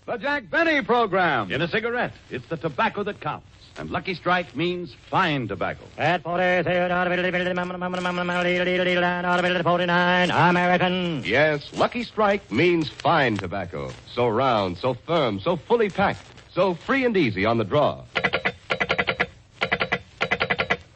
The Jack Benny Program. In a cigarette, it's the tobacco that counts. And Lucky Strike means fine tobacco. At 49 American. Yes, Lucky Strike means fine tobacco. So round, so firm, so fully packed, so free and easy on the draw.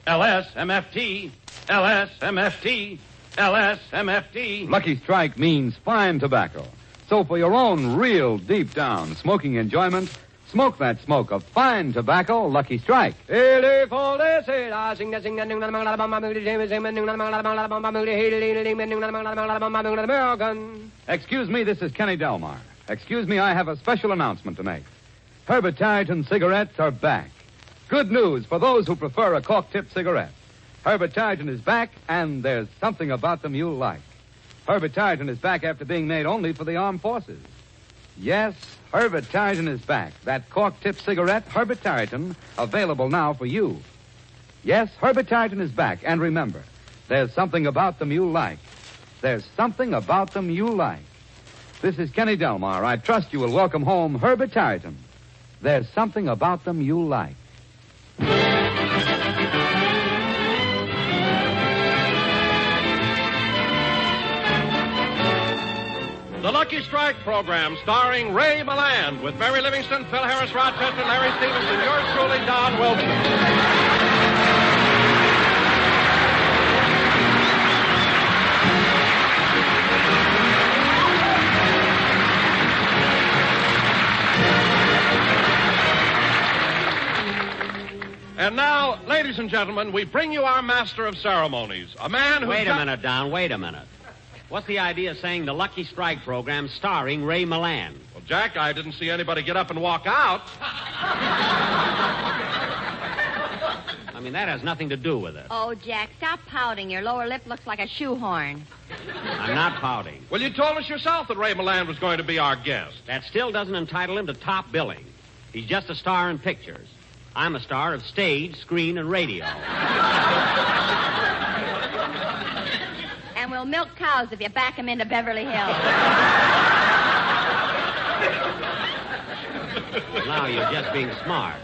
LSMFT, LSMFT, LSMFT. Lucky Strike means fine tobacco. So for your own real deep down smoking enjoyment, smoke that smoke of fine tobacco, Lucky Strike. Excuse me, this is Kenny Delmar. Excuse me, I have a special announcement to make. Herbert Tarleton cigarettes are back. Good news for those who prefer a cork-tipped cigarette. Herbert Tarleton is back, and there's something about them you'll like. Herbert Tarleton is back after being made only for the armed forces. Yes, Herbert Tarleton is back. That cork-tipped cigarette, Herbert Tarleton, available now for you. Yes, Herbert Tarleton is back, and remember, there's something about them you like. There's something about them you like. This is Kenny Delmar. I trust you will welcome home Herbert Tarleton. There's something about them you like. The Lucky Strike program starring Ray Milland with Mary Livingston, Phil Harris Rochester, Larry Stevenson, yours truly, Don Wilson. And now, ladies and gentlemen, we bring you our master of ceremonies, a man who... Wait a minute, Don. Wait a minute. What's the idea of saying the Lucky Strike program starring Ray Milland? Well, Jack, I didn't see anybody get up and walk out. I mean, that has nothing to do with it. Oh, Jack, stop pouting. Your lower lip looks like a shoehorn. I'm not pouting. Well, you told us yourself that Ray Milland was going to be our guest. That still doesn't entitle him to top billing. He's just a star in pictures. I'm a star of stage, screen, and radio. And we'll milk cows if you back them into Beverly Hills. Now you're just being smart.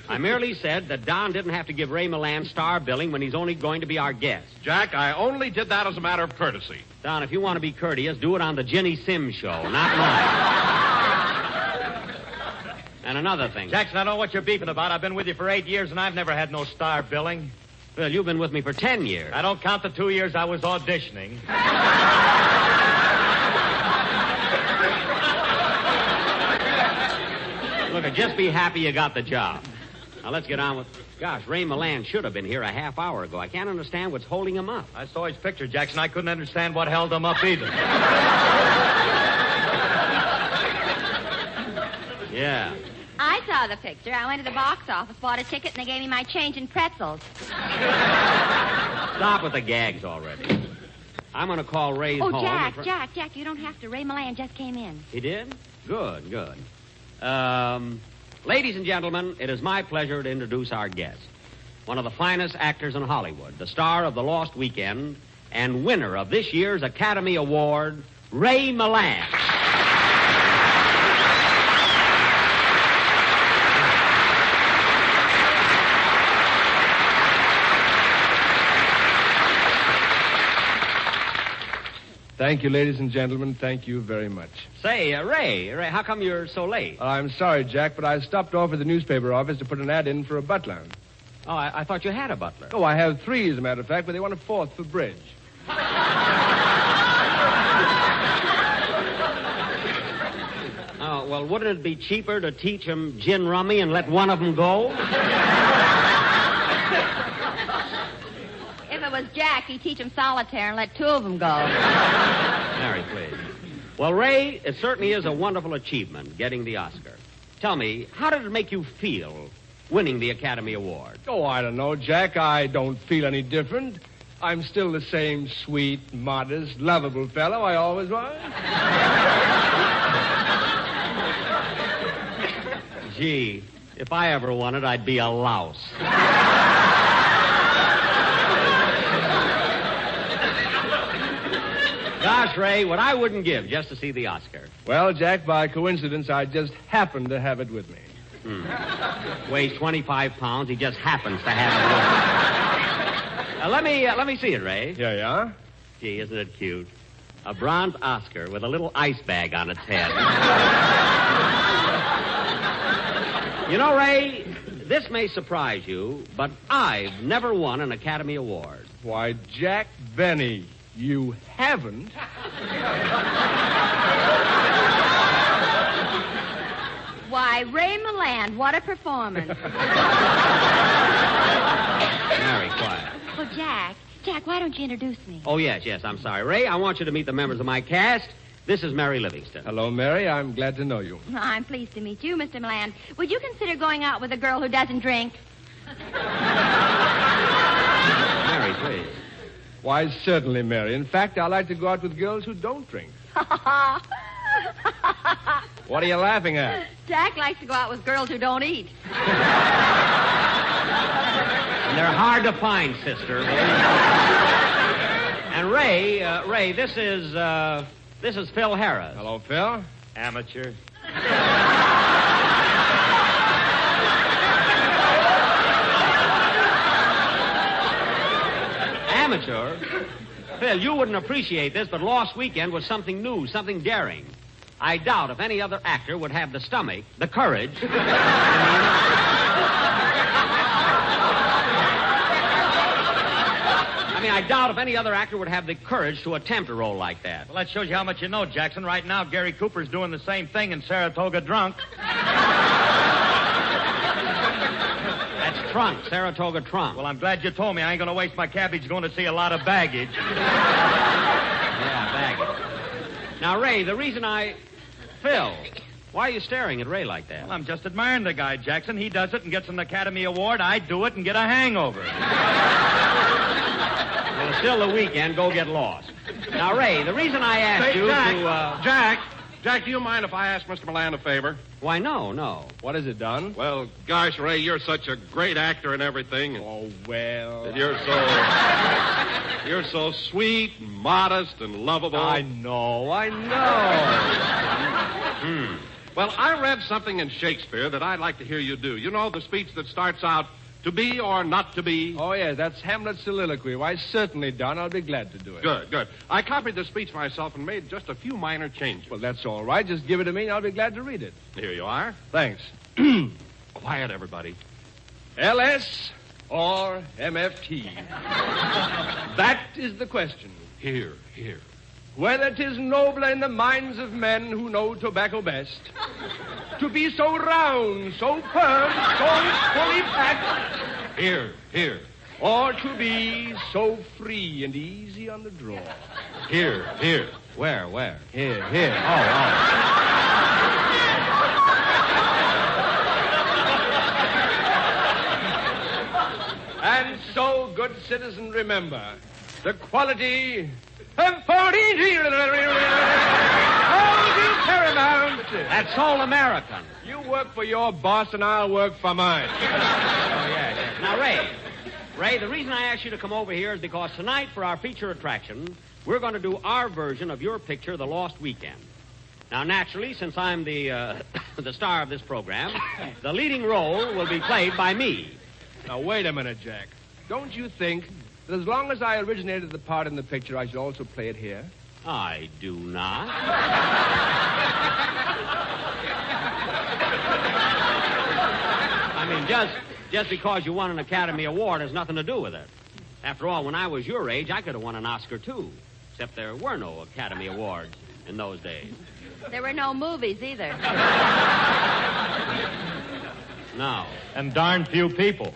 I merely said that Don didn't have to give Ray Milland star billing when he's only going to be our guest. Jack, I only did that as a matter of courtesy. Don, if you want to be courteous, do it on the Ginny Sims show, not mine. And another thing. Jackson, I know what you're beefing about. I've been with you for 8 years, and I've never had no star billing. Well, you've been with me for 10 years. I don't count the 2 years I was auditioning. Look, just be happy you got the job. Now, let's get on with... Gosh, Ray Milland should have been here a half hour ago. I can't understand what's holding him up. I saw his picture, Jackson. I couldn't understand what held him up either. Yeah. I saw the picture. I went to the box office, bought a ticket, and they gave me my change in pretzels. Stop with the gags already. I'm going to call Ray's home. Oh, Jack, you don't have to. Ray Milland just came in. He did? Good. Ladies and gentlemen, it is my pleasure to introduce our guest. One of the finest actors in Hollywood, the star of The Lost Weekend, and winner of this year's Academy Award, Ray Milland. Thank you, ladies and gentlemen. Thank you very much. Say, Ray, how come you're so late? I'm sorry, Jack, but I stopped off at the newspaper office to put an ad in for a butler. Oh, I thought you had a butler. Oh, I have 3, as a matter of fact, but they want a 4th for bridge. Oh, well, wouldn't it be cheaper to teach them gin rummy and let one of them go? If it was Jack, he'd teach him solitaire and let 2 of them go. Mary, please. Well, Ray, it certainly is a wonderful achievement, getting the Oscar. Tell me, how did it make you feel winning the Academy Award? Oh, I don't know, Jack. I don't feel any different. I'm still the same sweet, modest, lovable fellow I always was. Gee, if I ever won it, I'd be a louse. Gosh, gosh, Ray, what I wouldn't give just to see the Oscar. Well, Jack, by coincidence, I just happened to have it with me. Weighs 25 pounds. He just happens to have it. Let me see it, Ray. Here you are. Gee, isn't it cute? A bronze Oscar with a little ice bag on its head. You know, Ray, this may surprise you, but I've never won an Academy Award. Why, Jack Benny, you haven't? Why, Ray Milland, what a performance. Very quiet. Well, Jack, why don't you introduce me? Oh, yes, I'm sorry. Ray, I want you to meet the members of my cast. This is Mary Livingston. Hello, Mary. I'm glad to know you. I'm pleased to meet you, Mr. Milland. Would you consider going out with a girl who doesn't drink? Mary, please. Why, certainly, Mary. In fact, I like to go out with girls who don't drink. What are you laughing at? Jack likes to go out with girls who don't eat. And they're hard to find, sister. And Ray, this is Phil Harris. Hello, Phil. Amateur. Amateur? Phil, you wouldn't appreciate this, but Lost Weekend was something new, something daring. I doubt if any other actor would have the stomach, the courage. I doubt if any other actor would have the courage to attempt a role like that. Well, that shows you how much you know, Jackson. Right now, Gary Cooper's doing the same thing in Saratoga Drunk. That's Trunk, Saratoga Trunk. Well, I'm glad you told me. I ain't going to waste my cabbage going to see a lot of baggage. Yeah, baggage. Now, Ray, the reason Phil, why are you staring at Ray like that? Well, I'm just admiring the guy, Jackson. He does it and gets an Academy Award. I do it and get a hangover. Well, it's still the weekend. Go get lost. Now, Ray, the reason I asked you Jack, do you mind if I ask Mr. Milland a favor? Why, no. What has it done? Well, gosh, Ray, you're such a great actor and everything. Oh, well. And you're so sweet and modest and lovable. I know. Well, I read something in Shakespeare that I'd like to hear you do. You know, the speech that starts out, to be or not to be? Oh, yeah, that's Hamlet's soliloquy. Why, certainly, Don. I'll be glad to do it. Good. I copied the speech myself and made just a few minor changes. Well, that's all right. Just give it to me and I'll be glad to read it. Here you are. Thanks. Quiet, everybody. LS or MFT? That is the question. Here. Whether 'tis nobler in the minds of men who know tobacco best to be so round, so firm, so fully packed. Here. Or to be so free and easy on the draw. Here. Where? Here. Oh. And so, good citizen, remember, the quality of 40 paramount. That's all American. You work for your boss and I'll work for mine. Oh, yeah. Now, Ray, the reason I asked you to come over here is because tonight for our feature attraction, we're going to do our version of your picture, The Lost Weekend. Now, naturally, since I'm the star of this program, the leading role will be played by me. Now, wait a minute, Jack. Don't you think that as long as I originated the part in the picture, I should also play it here? I do not. I mean, just because you won an Academy Award has nothing to do with it. After all, when I was your age, I could have won an Oscar, too. Except there were no Academy Awards in those days. There were no movies either. No. And darn few people.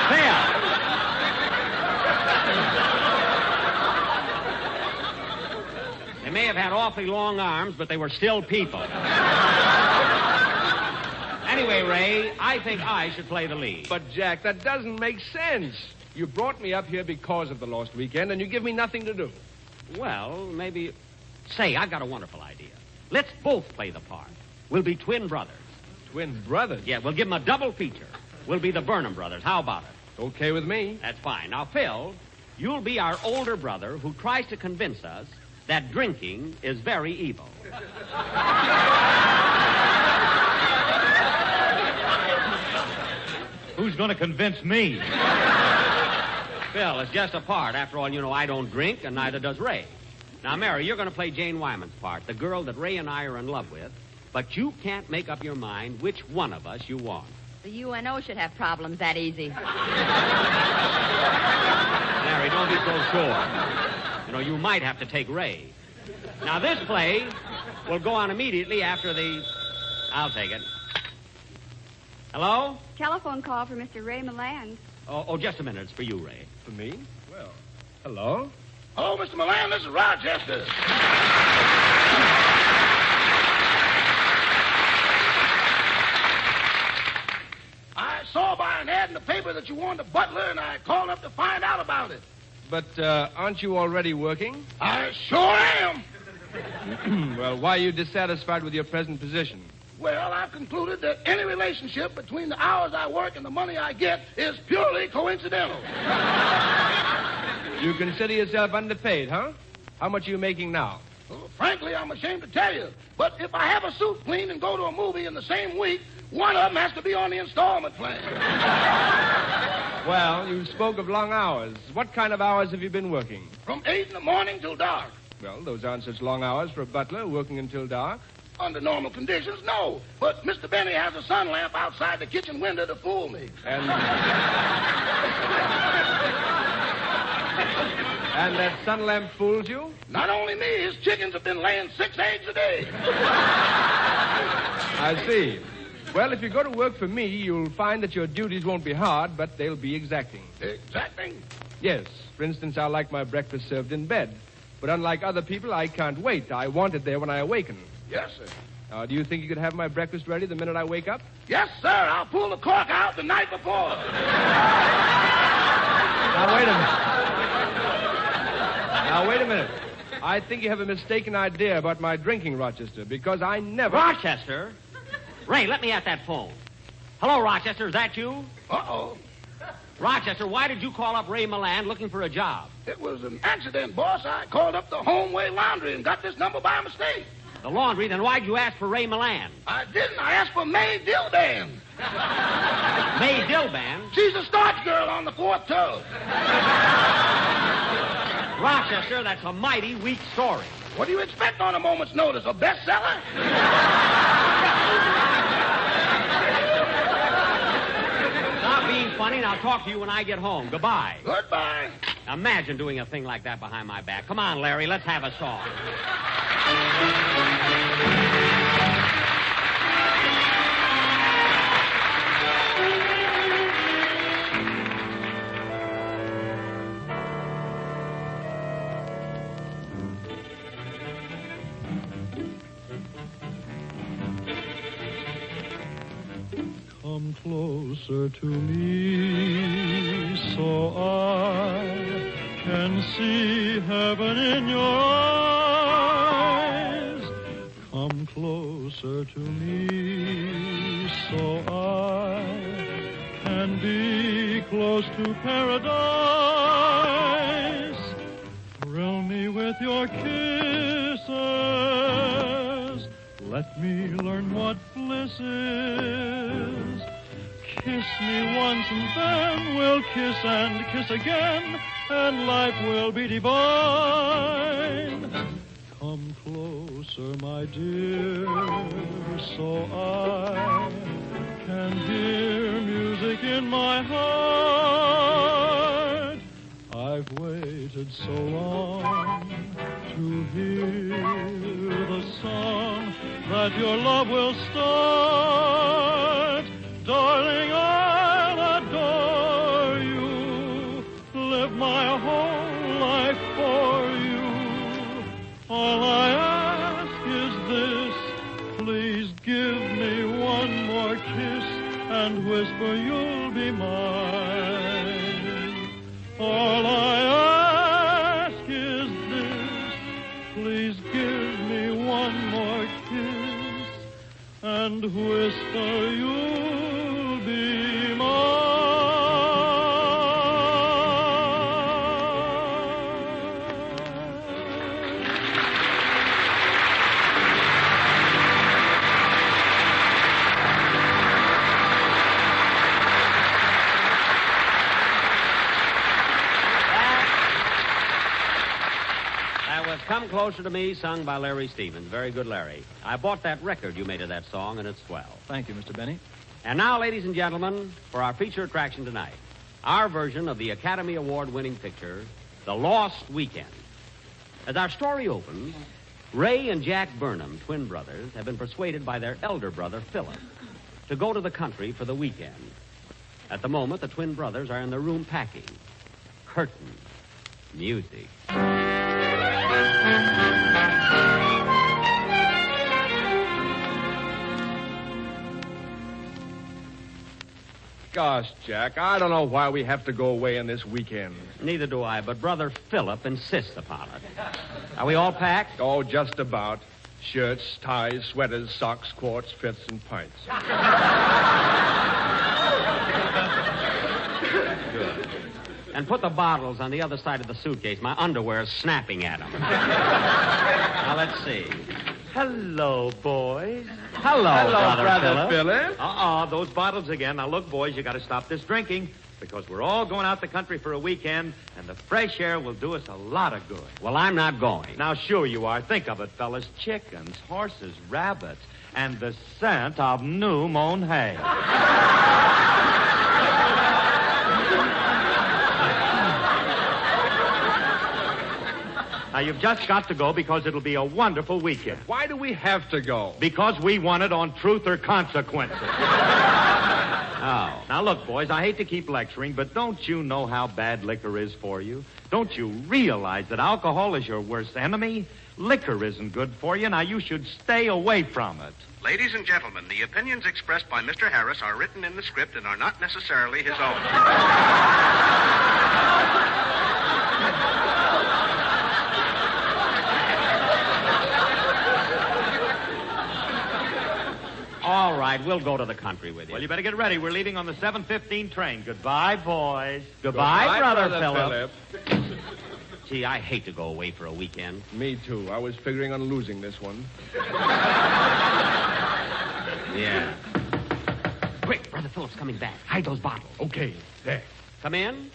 Phil! They may have had awfully long arms, but they were still people. Anyway, Ray, I think I should play the lead. But, Jack, that doesn't make sense. You brought me up here because of the Lost Weekend, and you give me nothing to do. Well, maybe... Say, I've got a wonderful idea. Let's both play the part. We'll be twin brothers. Twin brothers? Yeah, we'll give them a double feature. We'll be the Burnham brothers. How about it? Okay with me. That's fine. Now, Phil, you'll be our older brother who tries to convince us that drinking is very evil. Who's going to convince me? Phil, it's just a part. After all, you know, I don't drink, and neither does Ray. Now, Mary, you're going to play Jane Wyman's part, the girl that Ray and I are in love with, but you can't make up your mind which one of us you want. The UNO should have problems that easy. Mary, don't be so sure. You know, you might have to take Ray. Now, this play will go on immediately after the... I'll take it. Hello? Telephone call for Mr. Ray Milland. Oh, just a minute. It's for you, Ray. For me? Well, hello? Hello, Mr. Milan. This is Rochester. I saw by an ad in the paper that you wanted a butler, and I called up to find out about it. But aren't you already working? I sure am. Well, why are you dissatisfied with your present position? Well, I've concluded that any relationship between the hours I work and the money I get is purely coincidental. You consider yourself underpaid, huh? How much are you making now? Well, frankly, I'm ashamed to tell you. But if I have a suit cleaned and go to a movie in the same week, one of them has to be on the installment plan. Well, you spoke of long hours. What kind of hours have you been working? From 8 in the morning till dark. Well, those aren't such long hours for a butler working until dark. Under normal conditions, no. But Mr. Benny has a sun lamp outside the kitchen window to fool me. And that sun lamp fools you? Not only me, his chickens have been laying 6 eggs a day. I see. Well, if you go to work for me, you'll find that your duties won't be hard, but they'll be exacting. Exacting? Yes. For instance, I like my breakfast served in bed. But unlike other people, I can't wait. I want it there when I awaken. Yes, sir. Do you think you could have my breakfast ready the minute I wake up? Yes, sir. I'll pull the cork out the night before. Now, wait a minute. I think you have a mistaken idea about my drinking, Rochester, because I never... Rochester? Ray, let me at that phone. Hello, Rochester. Is that you? Uh-oh. Rochester, why did you call up Ray Milland looking for a job? It was an accident, boss. I called up the Homeway Laundry and got this number by mistake. The laundry? Then why'd you ask for Ray Milland? I didn't. I asked for May Dillban. May Dillban? She's a starch girl on the 4th tub. Rochester, that's a mighty weak story. What do you expect on a moment's notice? A bestseller? Stop being funny, and I'll talk to you when I get home. Goodbye. Goodbye. Imagine doing a thing like that behind my back. Come on, Larry, let's have a song. Come closer to me so I can see heaven in your eyes. Come closer to me so I can be close to paradise. Thrill me with your kisses. Let me learn what bliss is. Kiss me once and then we'll kiss and kiss again, and life will be divine. Come closer, my dear, so I can hear music in my heart. I've waited so long to hear the song that your love will start. Darling, I'll adore you, live my whole life for you. All I ask is this, please give me one more kiss and whisper you'll be mine. All I ask is this, please give me one more kiss and whisper you'll be mine. Come Closer to Me, sung by Larry Stevens. Very good, Larry. I bought that record you made of that song, and it's swell. Thank you, Mr. Benny. And now, ladies and gentlemen, for our feature attraction tonight, our version of the Academy Award-winning picture, The Lost Weekend. As our story opens, Ray and Jack Burnham, twin brothers, have been persuaded by their elder brother, Philip, to go to the country for the weekend. At the moment, the twin brothers are in their room packing. Curtain. Music. Gosh, Jack, I don't know why we have to go away on this weekend. Neither do I, but Brother Philip insists upon it. Are we all packed? Oh, just about. Shirts, ties, sweaters, socks, quarts, fifths, and pints. Good. And put the bottles on the other side of the suitcase. My underwear is snapping at them. Now, let's see. Hello, boys. Hello, Brother Philip. Those bottles again. Now, look, boys, you got to stop this drinking because we're all going out the country for a weekend, and the fresh air will do us a lot of good. Well, I'm not going. Now, sure you are. Think of it, fellas. Chickens, horses, rabbits, and the scent of new mown hay. Now, you've just got to go because it'll be a wonderful weekend. Why do we have to go? Because we won it on Truth or Consequences. Oh. Now, look, boys, I hate to keep lecturing, but don't you know how bad liquor is for you? Don't you realize that alcohol is your worst enemy? Liquor isn't good for you. Now, you should stay away from it. Ladies and gentlemen, the opinions expressed by Mr. Harris are written in the script and are not necessarily his own. All right, we'll go to the country with you. Well, you better get ready. We're leaving on the 7:15 train. Goodbye, boys. Goodbye, Brother Philip. Gee, I hate to go away for a weekend. Me, too. I was figuring on losing this one. Yeah. Quick, Brother Philip's coming back. Hide those bottles. Okay, there. Come in.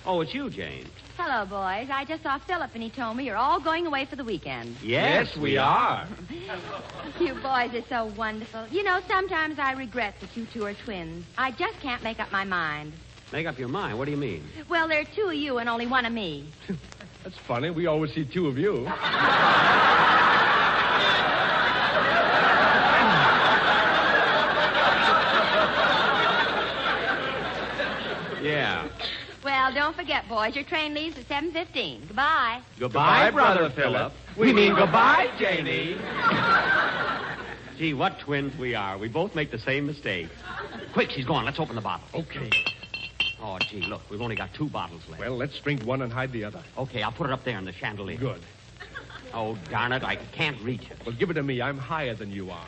Oh, it's you, Jane. Hello, boys. I just saw Philip, and he told me you're all going away for the weekend. Yes, we are. You boys are so wonderful. You know, sometimes I regret that you two are twins. I just can't make up my mind. Make up your mind. What do you mean? Well, there are two of you and only one of me. That's funny. We always see two of you. Yeah. Well, don't forget, boys, your train leaves at 7:15. Goodbye. Goodbye, Brother Philip. We mean goodbye, Janie. Gee, what twins we are. We both make the same mistake. Quick, she's gone. Let's open the bottle. Okay. Oh, gee, look, we've only got 2 bottles left. Well, let's drink one and hide the other. Okay, I'll put it up there in the chandelier. Good. Oh, darn it, I can't reach it. Well, give it to me. I'm higher than you are.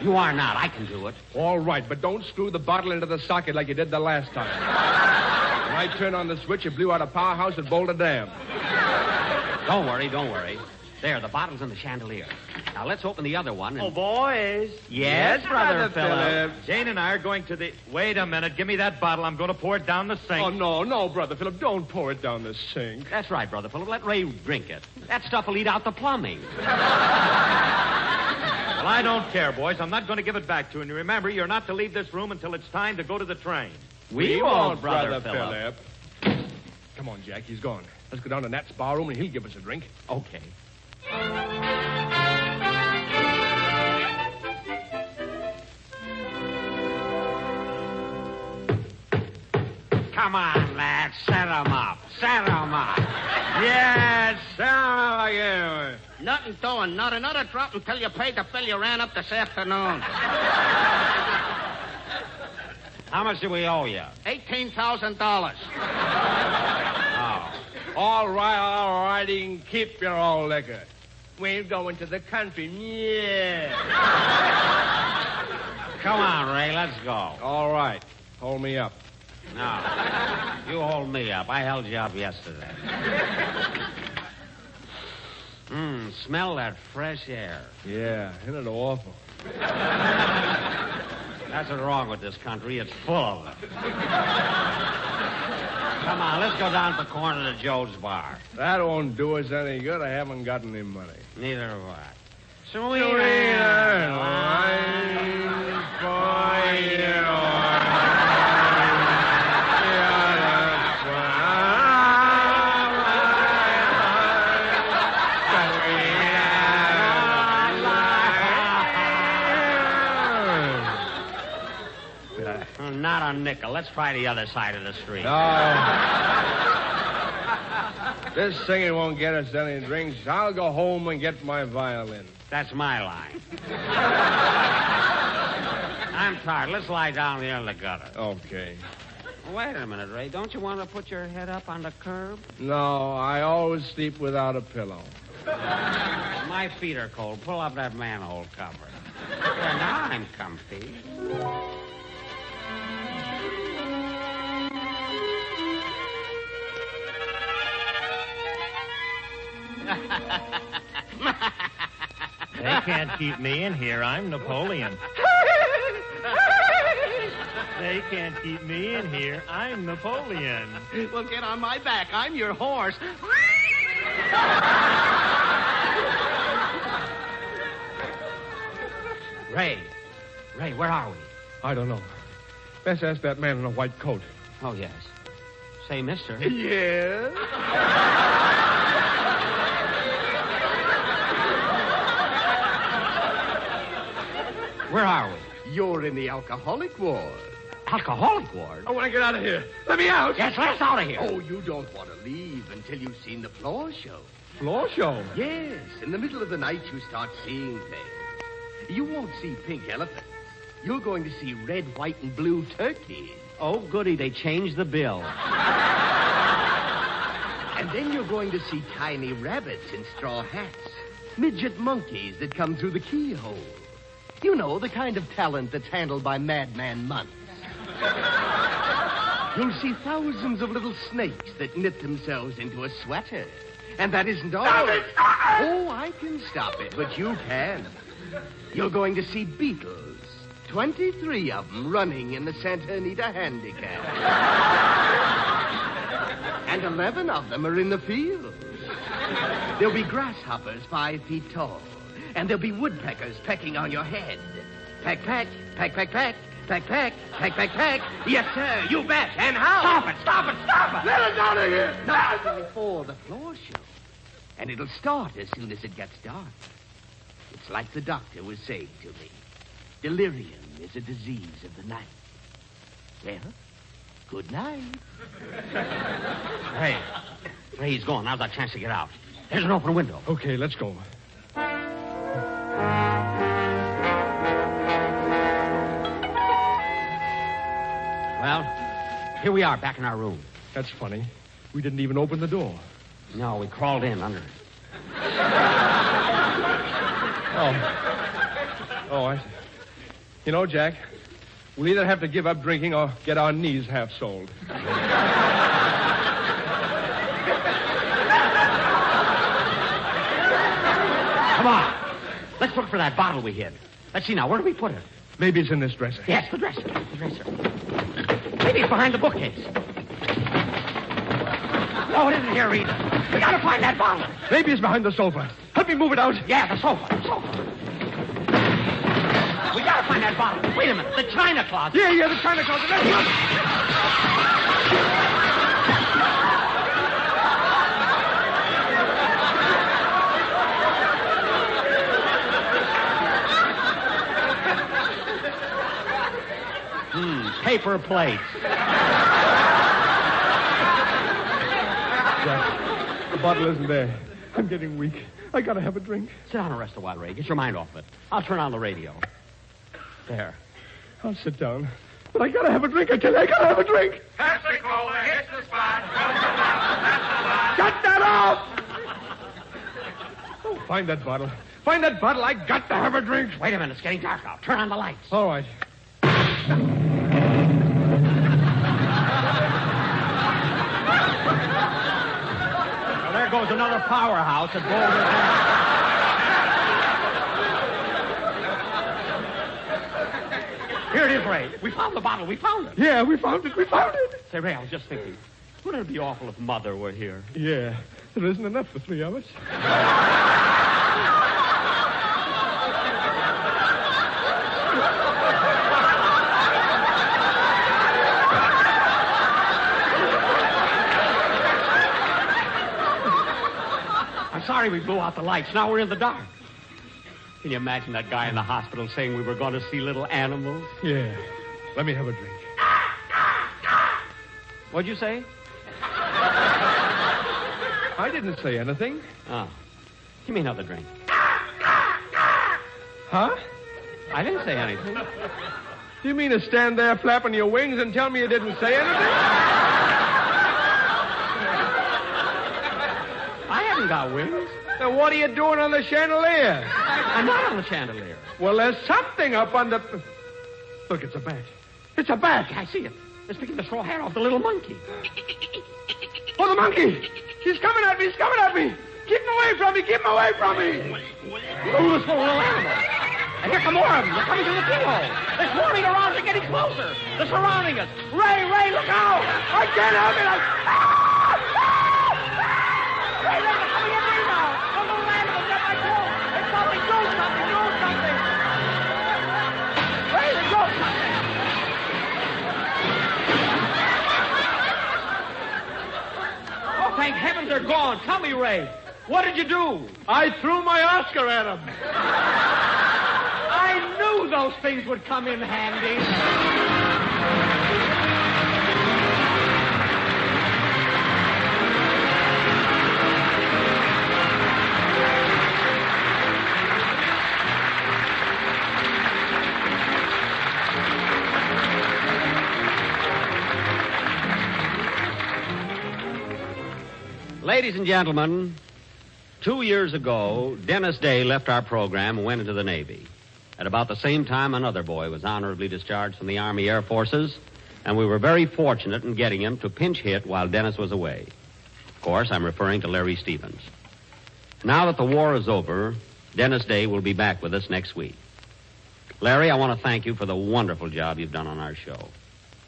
You are not. I can do it. All right, but don't screw the bottle into the socket like you did the last time. When I turned on the switch, it blew out a powerhouse at Boulder Dam. Don't worry, don't worry. There, the bottle's in the chandelier. Now, let's open the other one. Oh, boys. Yes, Brother Philip. Jane and I are going to the... Wait a minute. Give me that bottle. I'm going to pour it down the sink. Oh, no, Brother Philip. Don't pour it down the sink. That's right, Brother Philip. Let Ray drink it. That stuff will eat out the plumbing. Well, I don't care, boys. I'm not going to give it back to you. And remember, you're not to leave this room until it's time to go to the train. We won't, Brother Philip. Come on, Jack. He's gone. Let's go down to Nat's bar room and he'll give us a drink. Okay. Come on, lads. Set 'em up. Set 'em up. Yes, sir. Nothing doing. Not another drop until you paid the bill you ran up this afternoon. How much do we owe you? $18,000. Oh. All right. You can keep your old liquor. We're going to the country. Yeah. Come on, Ray. Let's go. All right. Hold me up. No. You hold me up. I held you up yesterday. Smell that fresh air. Yeah, isn't it awful? That's what's wrong with this country. It's full of it. Come on, let's go down to the corner to Joe's bar. That won't do us any good. I haven't got any money. Neither have I. Sweeter line for you. Not a nickel. Let's try the other side of the street. No. This singing won't get us any drinks. I'll go home and get my violin. That's my line. I'm tired. Let's lie down here in the gutter. Okay. Wait a minute, Ray. Don't you want to put your head up on the curb? No, I always sleep without a pillow. My feet are cold. Pull up that manhole cover. There, now I'm comfy. They can't keep me in here. I'm Napoleon. They can't keep me in here. I'm Napoleon. Well, get on my back. I'm your horse. Ray, where are we? I don't know. Let's ask that man in a white coat. Oh, yes. Say, mister. Yes? Where are we? You're in the alcoholic ward. Alcoholic ward? I want to get out of here. Let me out. Yes, let us out of here. Oh, you don't want to leave until you've seen the floor show. Floor show? Yes. In the middle of the night, you start seeing things. You won't see pink elephants. You're going to see red, white, and blue turkeys. Oh, goody, they changed the bill. And then you're going to see tiny rabbits in straw hats. Midget monkeys that come through the keyhole. You know, the kind of talent that's handled by Madman Muntz. You'll see thousands of little snakes that knit themselves into a sweater. And that isn't all. Stop it! Oh, I can stop it, but you can. You're going to see beetles. 23 of them running in the Santa Anita Handicap. And 11 of them are in the fields. There'll be grasshoppers 5 feet tall. And there'll be woodpeckers pecking on your head. Peck, peck, peck, peck, peck, peck, peck, peck, peck, peck. Yes, sir, you bet. And how? Stop it! Stop it! Stop it! Let us out of here! Not before the floor show. And it'll start as soon as it gets dark. It's like the doctor was saying to me. Delirium is a disease of the night. Well, good night. Ray, he's gone. Now's our chance to get out. There's an open window. Okay, let's go. Well, here we are, back in our room. That's funny. We didn't even open the door. No, we crawled in under it. Oh, I see. You know, Jack, we'll either have to give up drinking or get our knees half soled. Come on. Let's look for that bottle we hid. Let's see now. Where do we put it? Maybe it's in this dresser. Yes, the dresser. The dresser. Maybe it's behind the bookcase. No, it isn't here either. We gotta find that bottle. Maybe it's behind the sofa. Help me move it out. Yeah, the sofa. The sofa. We gotta find that bottle. Wait a minute. The china closet. Yeah, the china closet. Let's look. Paper plates. Jack, the bottle isn't there. I'm getting weak. I gotta have a drink. Sit down and rest a while, Ray. Get your mind off it. I'll turn on the radio. There. I'll sit down. But I gotta have a drink. I tell you, I gotta have a drink. Pepsi-Cola hits the spot. Cut that off! Oh, find that bottle. Find that bottle. I got to have a drink. Wait a minute. It's getting dark out. Turn on the lights. All right. Well, there goes another powerhouse at Boulder. Here it is, Ray. We found the bottle. We found it. Yeah, we found it. We found it. Say, Ray, I was just thinking, wouldn't it be awful if Mother were here? Yeah, there isn't enough for 3 of us. I'm sorry we blew out the lights. Now we're in the dark. Can you imagine that guy in the hospital saying we were going to see little animals? Yeah. Let me have a drink. What'd you say? I didn't say anything. Oh. Give me another drink. Huh? I didn't say anything. Do you mean to stand there flapping your wings and tell me you didn't say anything? I haven't got wings. Then what are you doing on the chandelier? I'm not on the chandelier. Well, there's something up on the... Look, it's a bat. It's a bat. I see it. It's picking the straw hat off the little monkey. Oh, the monkey! He's coming at me! He's coming at me! Keep him away from me! Keep him away from me! Oh, this poor little animal. And here come more of them. They're coming through the keyhole. They're swarming around. They're getting closer. They're surrounding us. Ray, look out! I can't help it! Ray, they're coming at me now. The little animal's got my coat. It's something. Do something. Do something. Ray, do something. Oh, thank heavens they're gone. Tell me, Ray. What did you do? I threw my Oscar at him. I knew those things would come in handy. Ladies and gentlemen, 2 years ago, Dennis Day left our program and went into the Navy. At about the same time, another boy was honorably discharged from the Army Air Forces, and we were very fortunate in getting him to pinch hit while Dennis was away. Of course, I'm referring to Larry Stevens. Now that the war is over, Dennis Day will be back with us next week. Larry, I want to thank you for the wonderful job you've done on our show.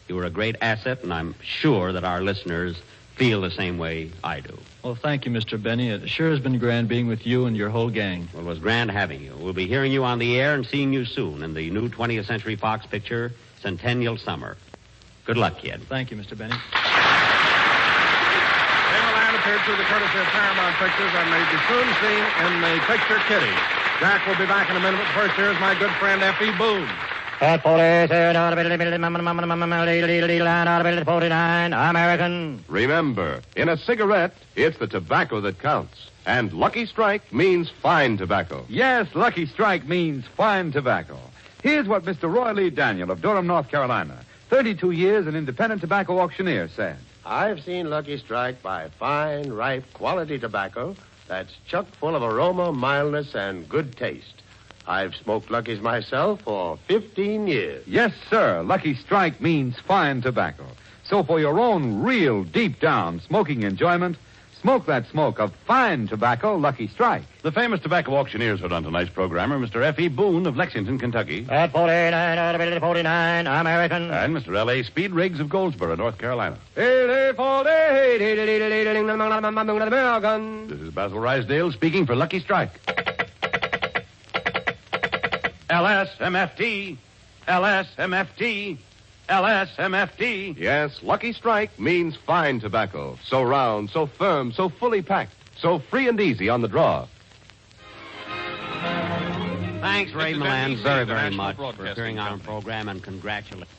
You were a great asset, and I'm sure that our listeners feel the same way I do. Well, thank you, Mr. Benny. It sure has been grand being with you and your whole gang. Well, it was grand having you. We'll be hearing you on the air and seeing you soon in the new 20th Century Fox picture, Centennial Summer. Good luck, kid. Thank you, Mr. Benny. Ray Milland appeared through the courtesy of Paramount Pictures and may be soon seen in the picture Kitty. Jack will be back in a minute, but first here's my good friend F.E. Boone. At 49, American. Remember, in a cigarette, it's the tobacco that counts. And Lucky Strike means fine tobacco. Yes, Lucky Strike means fine tobacco. Here's what Mr. Roy Lee Daniel of Durham, North Carolina, 32 years an independent tobacco auctioneer, said. I've seen Lucky Strike buy fine, ripe, quality tobacco that's chock full of aroma, mildness, and good taste. I've smoked Lucky's myself for 15 years. Yes, sir. Lucky Strike means fine tobacco. So for your own real deep-down smoking enjoyment, smoke that smoke of fine tobacco, Lucky Strike. The famous tobacco auctioneers heard on tonight's program are Mr. F.E. Boone of Lexington, Kentucky. At 49, American. And Mr. L.A. Speed Riggs of Goldsboro, North Carolina. This is Basil Rysdale speaking for Lucky Strike. LSMFT, LSMFT, LSMFT. Yes, Lucky Strike means fine tobacco. So round, so firm, so fully packed, so free and easy on the draw. Thanks, Ray This is Milland, NBC, very, the very National much for Broadcasting appearing on our Company. program, and congratulations.